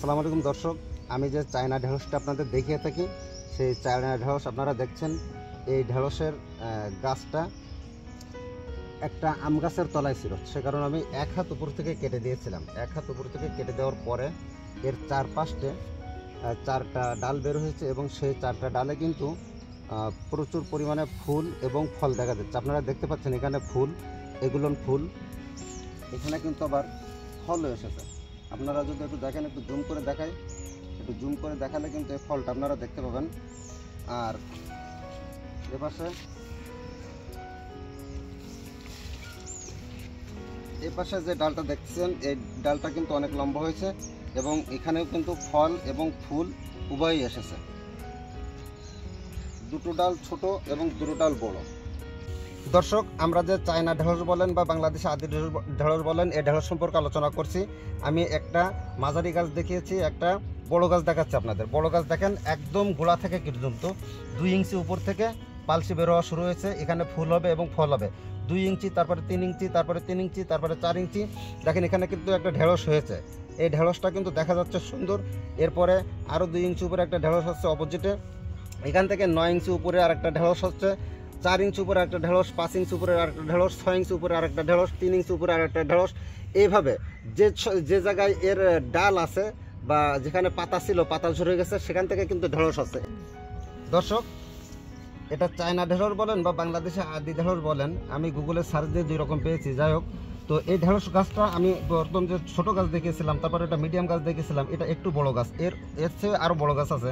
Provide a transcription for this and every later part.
আসসালামু আলাইকুম দর্শক, আমি যে চায়না ঢেঁড়সটা আপনাদের দেখিয়ে থাকি সেই চায়না ঢেঁড়স আপনারা দেখছেন। এই ঢেঁড়সের গাছটা একটা আম গাছের তলায় ছিল, সে কারণে আমি এক হাত উপর থেকে কেটে দিয়েছিলাম। এক হাত উপর থেকে কেটে দেওয়ার পরে এর চারপাশে চারটা ডাল বের হয়েছে এবং সেই চারটা ডালে কিন্তু প্রচুর পরিমাণে ফুল এবং ফল দেখা যাচ্ছে। আপনারা দেখতে পাচ্ছেন এখানে ফুল, এগুলো ফুল, এখানে কিন্তু আবার ফলও এসেছে। আপনারা যদি একটু দেখেন, একটু জুম করে দেখাই, একটু জুম করে দেখালে কিন্তু এই ফলটা আপনারা দেখতে পাবেন। আর এপাশে যে ডালটা দেখছেন এই ডালটা কিন্তু অনেক লম্বা হয়েছে এবং এখানেও কিন্তু ফল এবং ফুল উভয়ই এসেছে। দুটো ডাল ছোট এবং দুটো ডাল বড়। দর্শক, আমরা যে চায়না ঢেঁড়স বলেন বা বাংলাদেশে আদি ঢেঁড়স বলেন, এই ঢেঁড়স সম্পর্কে আলোচনা করছি। আমি একটা মাঝারি গাছ দেখিয়েছি, একটা বড় গাছ দেখাচ্ছি আপনাদের। বড় গাছ দেখেন একদম গোড়া থেকে পর্যন্ত 2 ইঞ্চি উপর থেকে পালসি বের হওয়া শুরু হয়েছে। এখানে ফুল হবে এবং ফল হবে 2 ইঞ্চি, তারপরে 3 ইঞ্চি, তারপরে 3 ইঞ্চি, তারপরে 4 ইঞ্চি। দেখেন এখানে কিন্তু একটা ঢেঁড়স হয়েছে। এই ঢেঁড়সটা কিন্তু দেখা যাচ্ছে সুন্দর। এরপরে আরও 2 ইঞ্চি উপরে একটা ঢেঁড়স হচ্ছে অপোজিটে। এখান থেকে 9 ইঞ্চি উপরে আর একটা ঢেঁড়স হচ্ছে, 4 ইঞ্চি উপরে আরেকটা ঢেঁড়স, 5 ইঞ্চি উপরে আরেকটা ঢেঁড়স, 6 ইঞ্চি উপরে আরেকটা ঢেঁড়স, 3 ইঞ্চি উপরে আরেকটা ঢেঁড়স। এইভাবে যে জায়গায় এর ডাল আছে বা যেখানে পাতা ছিল, পাতা ঝরে গেছে, সেখান থেকে কিন্তু ঢেঁড়স আছে। দর্শক, এটা চায়না ঢেঁড়স বলেন বা বাংলাদেশে আদি ঢেঁড়স বলেন, আমি গুগলে সার্চ দিয়ে 2 রকম পেয়েছি। যাই হোক, তো এই ঢেঁড়স গাছটা আমি প্রথম যে ছোটো গাছ দেখেছিলাম, তারপরে এটা মিডিয়াম গাছ দেখেছিলাম, এটা একটু বড় গাছ। এর চেয়ে আরও বড় গাছ আছে।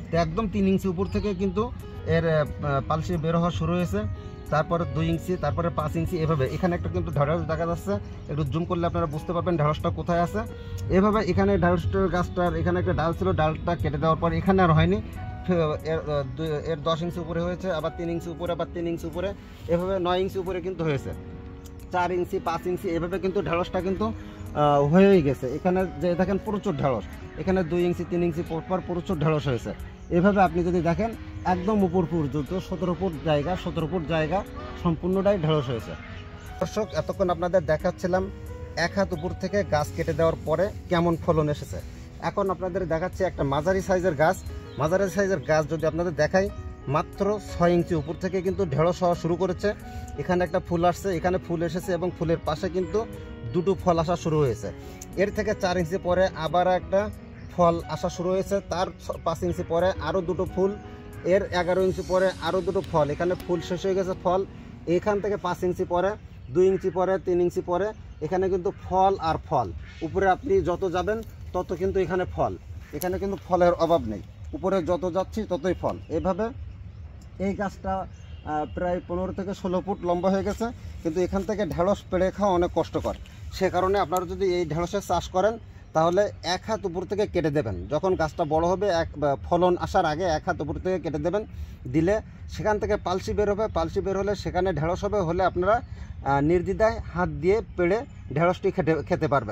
তো একদম 3 ইঞ্চি উপর থেকে কিন্তু এর পালসি বের হওয়া শুরু হয়েছে। তারপরে 2 ইঞ্চি, তারপরে 5 ইঞ্চি, এভাবে। এখানে একটা কিন্তু ঢেঁড়স দেখা যাচ্ছে, একটু জুম করলে আপনারা বুঝতে পারবেন ঢেঁড়সটা কোথায় আছে। এভাবে এখানে ঢেঁড়সটার গাছটার এখানে একটা ডাল ছিল, ডালটা কেটে দেওয়ার পর এখানে আর হয়নি, এর 10 ইঞ্চি উপরে হয়েছে, আবার 3 ইঞ্চি উপরে, আবার 3 ইঞ্চি উপরে, এভাবে 9 ইঞ্চি উপরে কিন্তু হয়েছে। 4 ইঞ্চি, 5 ইঞ্চি, এভাবে কিন্তু ঢেঁড়সটা কিন্তু হয়েই গেছে। এখানে যে দেখেন প্রচুর ঢেঁড়স, এখানে 2 ইঞ্চি, 3 ইঞ্চি পর প্রচুর ঢেঁড়স হয়েছে। এভাবে আপনি যদি দেখেন একদম উপর পর্যন্ত 17 ফুট জায়গা সম্পূর্ণটাই ঢেঁড়স হয়েছে। দর্শক, এতক্ষণ আপনাদের দেখাচ্ছিলাম এক হাত উপর থেকে গাছ কেটে দেওয়ার পরে কেমন ফলন এসেছে। এখন আপনাদের দেখাচ্ছে একটা মাঝারি সাইজের গাছ। মাঝারি সাইজের গাছ যদি আপনাদের দেখাই, মাত্র 6 ইঞ্চি উপর থেকে কিন্তু ঢেঁড়স হওয়া শুরু করেছে। এখানে একটা ফুল আসছে, এখানে ফুল এসেছে এবং ফুলের পাশে কিন্তু 2টো ফল আসা শুরু হয়েছে। এর থেকে 4 ইঞ্চি পরে আবার একটা ফল আসা শুরু হয়েছে, তার 5 ইঞ্চি পরে আরও 2টো ফুল, এর 11 ইঞ্চি পরে আরও 2টো ফল। এখানে ফুল শেষ হয়ে গেছে, ফল। এখান থেকে 5 ইঞ্চি পরে, 2 ইঞ্চি পরে, 3 ইঞ্চি পরে এখানে কিন্তু ফল আর ফল। উপরে আপনি যত যাবেন তত কিন্তু এখানে ফল, এখানে কিন্তু ফলের অভাব নেই। উপরে যত যাচ্ছি ততই ফল। এভাবে এই গাছটা প্রায় 15 থেকে 16 ফুট লম্বা হয়ে গেছে। কিন্তু এখান থেকে ঢেঁড়স পেড়ে খাওয়া অনেক কষ্টকর। সে কারণে আপনারা যদি এই ঢেঁড়সের চাষ করেন তাহলে 1 হাত উপর থেকে কেটে দেবেন। যখন গাছটা বড় হবে, ফলন আসার আগে 1 হাত উপর থেকে কেটে দেবেন। দিলে সেখান থেকে পালসি বের হবে, পালসি বের হলে সেখানে ঢেঁড়স হবে। হলে আপনারা নির্দ্বিধায় হাত দিয়ে পেড়ে ঢেঁড়সটি খেতে পারবেন।